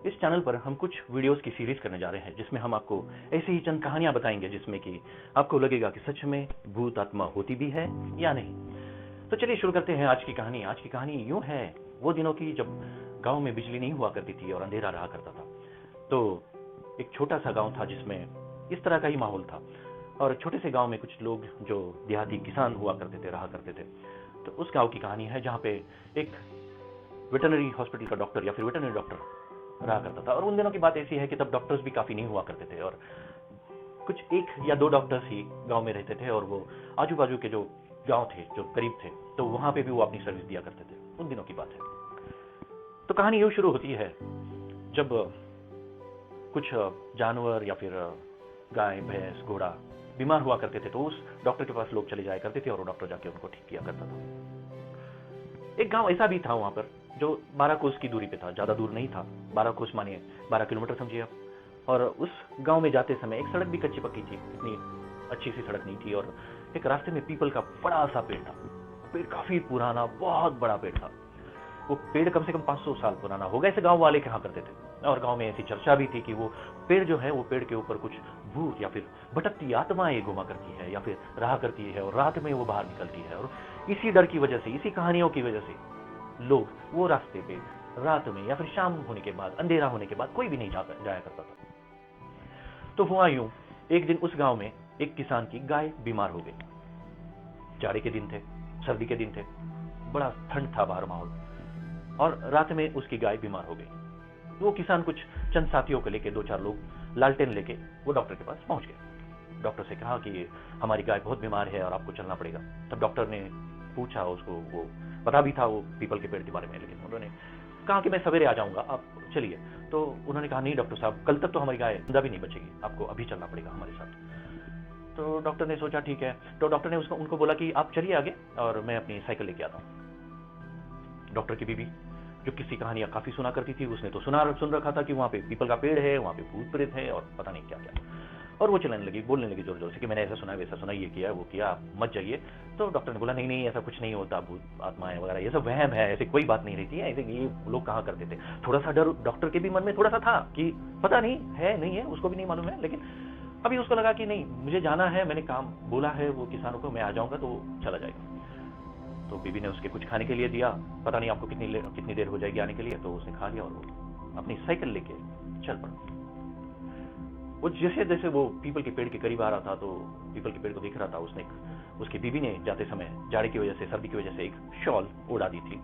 इस चैनल पर हम कुछ वीडियोस की सीरीज करने जा रहे हैं जिसमें हम आपको ऐसी ही चंद कहानियां बताएंगे जिसमें कि आपको लगेगा कि सच में भूत आत्मा होती भी है या नहीं। तो चलिए शुरू करते हैं आज की कहानी। आज की कहानी यूं है, वो दिनों की जब गांव में बिजली नहीं हुआ करती थी और अंधेरा रहा करता था। तो एक छोटा सा गांव था जिसमें इस तरह का ही माहौल था, और छोटे से गांव में कुछ लोग जो देहाती किसान हुआ करते थे, रहा करते थे। तो उस गांव की कहानी है जहाँ पे एक वेटरनरी हॉस्पिटल का डॉक्टर या फिर वेटरनरी डॉक्टर रहा करता था। और उन दिनों की बात ऐसी है कि तब डॉक्टर्स भी काफी नहीं हुआ करते थे, और कुछ 1 या 2 डॉक्टर्स ही गांव में रहते थे, और वो आजू बाजू के जो गांव थे, जो करीब थे, तो वहां पे भी वो अपनी सर्विस दिया करते थे। उन दिनों की बात है। तो कहानी यूं शुरू होती है जब कुछ जानवर या फिर गाय, भैंस, घोड़ा बीमार हुआ करते थे, तो उस डॉक्टर के पास लोग चले जाया करते थे और वो डॉक्टर जाके उनको ठीक किया करता था। एक गांव ऐसा भी था वहां पर जो 12 कोस की दूरी पे था, ज्यादा दूर नहीं था। 12 कोस मानिए 12 किलोमीटर समझिए आप। और उस गांव में जाते समय एक सड़क भी कच्ची पक्की थी, इतनी अच्छी सी सड़क नहीं थी। और एक रास्ते में पीपल का बड़ा सा पेड़ था। पेड़ काफी पुराना, बहुत बड़ा पेड़ था। वो पेड़ कम से कम 500 साल पुराना होगा, ऐसे गांव वाले कहा करते थे। और गांव में ऐसी चर्चा भी थी कि वो पेड़ जो है, वो पेड़ के ऊपर कुछ भूत या फिर भटकती आत्माएं घुमा करती है या फिर रहा करती है, और रात में वो बाहर निकलती है। और इसी डर की वजह से, इसी कहानियों की वजह से लोग वो रास्ते पे रात में या फिर शाम होने के बाद, अंधेरा होने के बाद कोई भी नहीं जाया करता था। तो हुआ यूं, एक दिन उस गांव में एक किसान की गाय बीमार हो गई। जाड़े के दिन थे, सर्दी के दिन थे, बड़ा ठंड था बाहर माहौल, और रात में उसकी गाय बीमार हो गई। वो किसान कुछ चंद साथियों को लेके, 2-4 लोग लालटेन लेके वो डॉक्टर के पास पहुंच गए। डॉक्टर से कहा कि हमारी गाय बहुत बीमार है और आपको चलना पड़ेगा। तब डॉक्टर ने पूछा उसको, वो पता भी था वो पीपल के पेड़ के बारे में, लेकिन उन्होंने कहा कि मैं सवेरे आ जाऊंगा, आप चलिए। तो उन्होंने कहा नहीं डॉक्टर साहब, कल तक तो हमारी गाय जिंदा भी नहीं बचेगी, आपको अभी चलना पड़ेगा हमारे साथ। तो डॉक्टर ने सोचा ठीक है। तो डॉक्टर ने उनको बोला कि आप चलिए आगे और मैं अपनी साइकिल लेके आता हूँ। डॉक्टर की बीवी जो किसी कहानियां काफी सुना करती थी, उसने तो सुन रखा था कि वहां पे पीपल का पेड़ है, वहां पे भूत प्रेत है और पता नहीं क्या क्या। और वो चलने लगी, बोलने लगी जोर जोर से कि मैंने ऐसा सुना, वैसा सुना, ये किया, वो किया, आप मत जाइए। तो डॉक्टर ने बोला नहीं नहीं, ऐसा कुछ नहीं होता, भूत आत्माएं वगैरह ये सब वहम है, ऐसी कोई बात नहीं रहती है, ऐसे ये लोग कहा करते थे। थोड़ा सा डर डॉक्टर के भी मन में थोड़ा सा था कि पता नहीं है, नहीं है, उसको भी नहीं मालूम है। लेकिन अभी उसको लगा कि नहीं, मुझे जाना है, मैंने काम बोला है वो किसानों को, मैं आ जाऊंगा तो चला जाएगा। तो बीबी ने उसके कुछ खाने के लिए दिया, पता नहीं आपको कितनी देर हो जाएगी आने के लिए। तो उसने खा लिया और वो अपनी साइकिल लेके चल पड़ा। वो जैसे जैसे वो पीपल के पेड़ के करीब आ रहा था, तो पीपल के पेड़ को देख रहा था, उसकी बीबी ने जाते समय जाड़े की वजह से, सर्दी की वजह से एक शॉल उड़ा दी थी।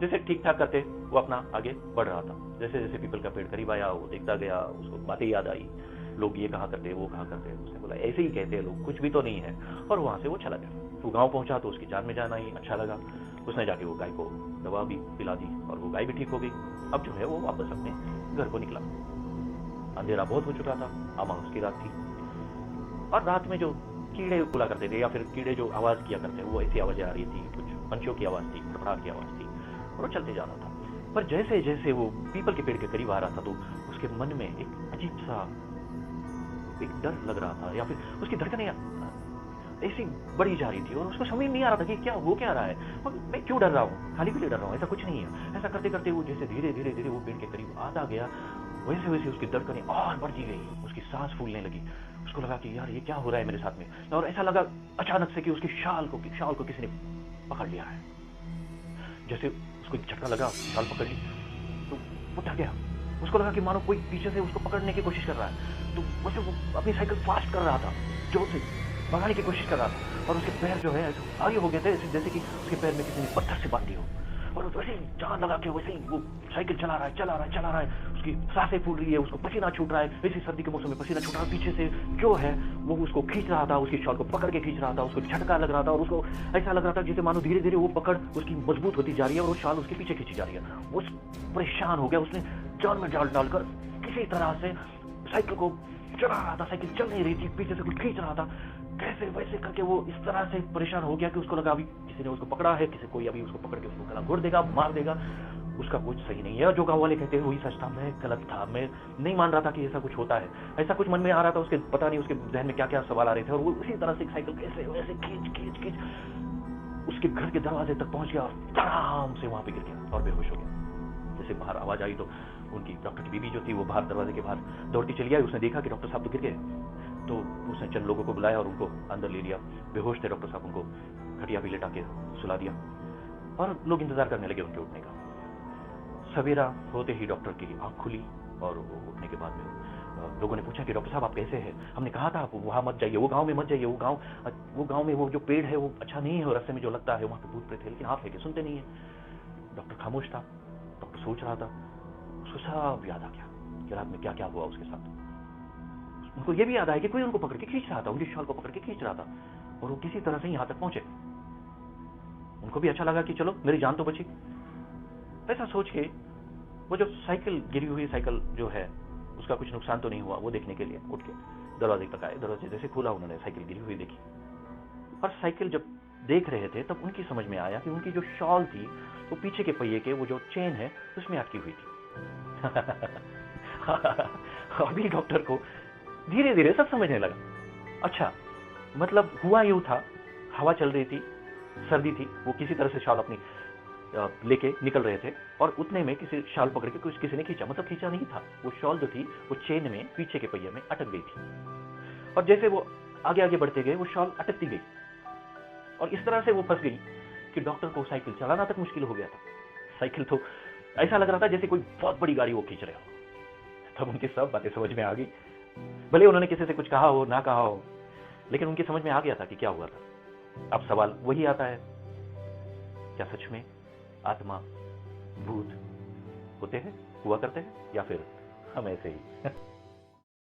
जैसे ठीक ठाक करते वो अपना आगे बढ़ रहा था। जैसे जैसे पीपल का पेड़ करीब आया, वो देखता गया, उसको बातें याद आई, लोग ये कहा करते, वो कहा करते। उसने बोला ऐसे ही कहते हैं लोग, कुछ भी तो नहीं है। और वहां से वो चला गया। वो गांव पहुंचा तो उसकी जान में जान आई, अच्छा लगा। उसने जाके वो गाय को दवा भी पिला दी और वो गाय भी ठीक हो गई। अब जो है वो वापस अपने घर को निकला। अंधेरा बहुत हो चुका था, अमावस की रात थी। और रात में जो कीड़े उड़ा करते थे या फिर कीड़े जो आवाज किया करते, वो ऐसी आवाजें आ रही थी, कुछ पंछियों की आवाज थी, फड़फड़ाहट की आवाज थी, और वो चलते जा रहा था। पर जैसे जैसे वो पीपल के पेड़ के करीब आ रहा था, तो उसके मन में एक अजीब सा एक डर लग रहा था, या फिर उसकी धड़कनें ऐसी बढ़ी जा रही थी और उसको समझ नहीं आ रहा था कि क्या हो क्या रहा है, और मैं क्यों डर रहा हूँ, खाली के लिए डर रहा हूँ, ऐसा कुछ नहीं है। ऐसा करते करते वो जैसे धीरे धीरे धीरे वो पेड़ के करीब आता गया, वैसे वैसे उसकी धड़कनें और बढ़ती गई, उसकी सांस फूलने लगी। उसको लगा कि यार ये क्या हो रहा है मेरे साथ में। और ऐसा लगा अचानक से कि उसकी शाल को किसी ने पकड़ लिया है। जैसे उसको एक झटका लगा, शाल पकड़ ली तो वो डर गया। उसको लगा कि मानो कोई पीछे से उसको पकड़ने की कोशिश कर रहा है। तो वैसे वो अपनी साइकिल फास्ट कर रहा था, जोर से भगाने की कोशिश कर रहा था, और उसके पैर जो है आगे हो गए थे, जैसे कि उसके पैर में किसी ने पत्थर से बांध दिया हो। और वैसे ही जान लगा के वैसे ही वो साइकिल चला रहा है। उसकी सांसें फूल रही है, उसको पसीना छूट रहा है, वैसे सर्दी के मौसम में पसीना छूट रहा है। पीछे से जो है वो उसको खींच रहा था, उसकी शॉल को पकड़ के खींच रहा था। उसको झटका लग रहा था और उसको ऐसा लग रहा था जैसे मानो धीरे धीरे वो पकड़ उसकी मजबूत होती जा रही है और वो शाल उसके पीछे खींची जा रही है। वो परेशान हो गया, उसने जान में जान डालकर किसी तरह से साइकिल को चला रहा था। साइकिल चल नहीं रही थी, पीछे से कुछ खींच रहा था। कैसे वैसे करके वो इस तरह से परेशान हो गया कि उसको लगा अभी किसी ने उसको पकड़ा है, कोई अभी उसको पकड़ के उसको गला घोट देगा, मार देगा। उसका कुछ सही नहीं है। जो गांव वाले कहते हैं वही सच था, मैं गलत था, मैं नहीं मान रहा था कि ऐसा कुछ होता है। ऐसा कुछ मन में आ रहा था उसके, पता नहीं उसके जहन में क्या क्या सवाल आ रहे थे। और वो उसी तरह से साइकिल कैसे वैसे खींच उसके घर के दरवाजे तक पहुंच गया और आराम से वहां पे गिर गया और बेहोश हो गया। से बाहर आवाज आई तो उनकी डॉक्टर की बीवी जो थी वो बाहर दरवाजे के बाहर दौड़ती चली आई। उसने देखा कि डॉक्टर साहब तो गिर गए, तो उसने चंद लोगों को बुलाया और उनको अंदर ले लिया। बेहोश थे डॉक्टर साहब, उनको खटिया पे लेटा के सुला दिया और लोग इंतजार करने लगे उनके उठने का। सवेरा होते ही डॉक्टर की आंख खुली और वो उठने के बाद में लोगों ने पूछा कि डॉक्टर साहब आप कैसे हैं? हमने कहा था आप वहां मत जाइए, वो गांव में मत जाइए, वो गांव में वो जो पेड़ है वो अच्छा नहीं है, रास्ते में जो लगता है वहां पे भूत प्रेत है, लेकिन आप है कि सुनते नहीं है। डॉक्टर खामोश था, डॉक्टर सोच रहा था। उसको सब याद आ गया कि रात में क्या क्या हुआ उसके साथ। उनको ये भी याद आया कि कोई उनको पकड़ के खींच रहा था, उनकी शॉल को पकड़ के खींच रहा था और वो किसी तरह से यहां तक पहुंचे। उनको भी अच्छा लगा कि चलो मेरी जान तो बची। ऐसा सोच के वो जो साइकिल गिरी हुई साइकिल जो है उसका कुछ नुकसान तो नहीं हुआ, वो देखने के लिए उठ के दरवाजे तक आए। दरवाजे जैसे खोला उन्होंने साइकिल गिरी हुई देखी और साइकिल जब देख रहे थे तब उनकी समझ में आया कि उनकी जो शॉल थी वो पीछे के पहिए के वो जो चेन है उसमें अटकी हुई थी। अभी डॉक्टर को धीरे धीरे सब समझने लगा। अच्छा मतलब हुआ यूं था, हवा चल रही थी, सर्दी थी, वो किसी तरह से शॉल अपनी लेके निकल रहे थे और उतने में किसी शाल पकड़ के कुछ किसी ने खींचा, मतलब खींचा नहीं था, वो शॉल जो थी वो चेन में पीछे के पहिए में अटक गई थी और जैसे वो आगे आगे बढ़ते गए वो शॉल अटकती गई और इस तरह से वो फंस गई कि डॉक्टर को साइकिल चलाना तक मुश्किल हो गया था। साइकिल तो ऐसा लग रहा था जैसे कोई बहुत बड़ी गाड़ी वो खींच रहे हो। तब उनकी सब बातें समझ में आ गई, भले उन्होंने किसी से कुछ कहा हो ना कहा हो, लेकिन उनकी समझ में आ गया था कि क्या हुआ था। अब सवाल वही आता है, क्या सच में आत्मा भूत होते हैं, हुआ करते हैं, या फिर हम ऐसे ही